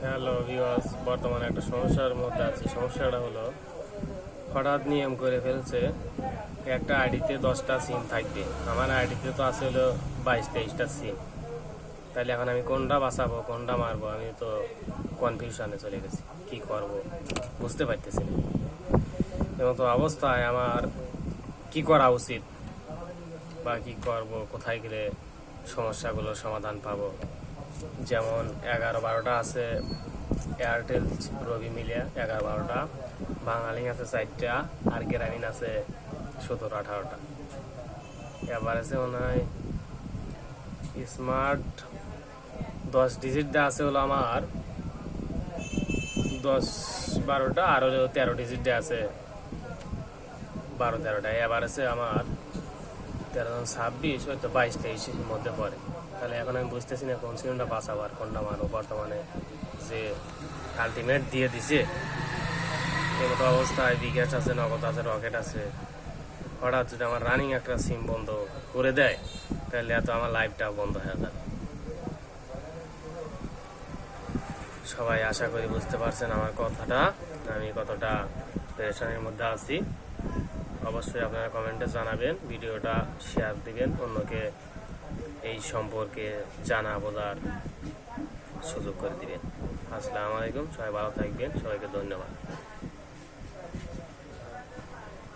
Hello viewers, বর্তমানে একটা সমস্যার মধ্যে আছি। সমস্যাটা হলো হঠাৎ নিয়ম করে ফেলছে একটা আইডিতে 10টা সিম থাকবে। আমার আইডিতে তো আছে হলো 22-23টা সিম। তাহলে এখন আমি কোনটা বাঁচাবো, কোনটা মারবো, আমি তো কনফিউশনে চলে গেছি। কি করব বুঝতে পারতেছি না। এমন তো অবস্থায় আমার কি করা উচিত বা কি করব, কোথায় গেলে সমস্যাগুলোর সমাধান পাবো। যেমন 11-12টা আছে এয়ারটেল রবি মিলিয়া, 11-12টা বাঙালি আছে 4টা, আর গ্রামীণ আছে 17-18টা। এবার আছে মনে হয় স্মার্ট 10 ডিজিট দেওয়া আছে হলো আমার 10-12টা, আর হলো 13 ডিজিট দেওয়া আছে 12-13টা। এবার আছে আমার 13-26, হয়তো 22-23-এর মধ্যে পড়ে। তাহলে এখন আমি বুঝতেছি না কোন সিমটা বাঁচাবো আর কোনটা মারবো। বর্তমানে যে আলটিমেট দিয়ে দিছে এমতো অবস্থায় বিকাশ আছে, নগদ আছে, রকেট আছে। হঠাৎ যদি আমার রানিং একটা সিম বন্ধ করে দেয় তাহলে এত আমার লাইফটা বন্ধ হয়ে যাবে। সবাই আশা করি বুঝতে পারছেন আমার কথাটা, আমি কতটা পেরেশানির মধ্যে আছি। অবশ্যই আপনারা কমেন্টে জানাবেন, ভিডিওটা শেয়ার দিবেন, অন্যকে এই সম্পর্কে জানা বোঝার সুযোগ করে দিবেন। আসসালামু আলাইকুম, সবাই ভালো থাকবেন, সবাইকে ধন্যবাদ।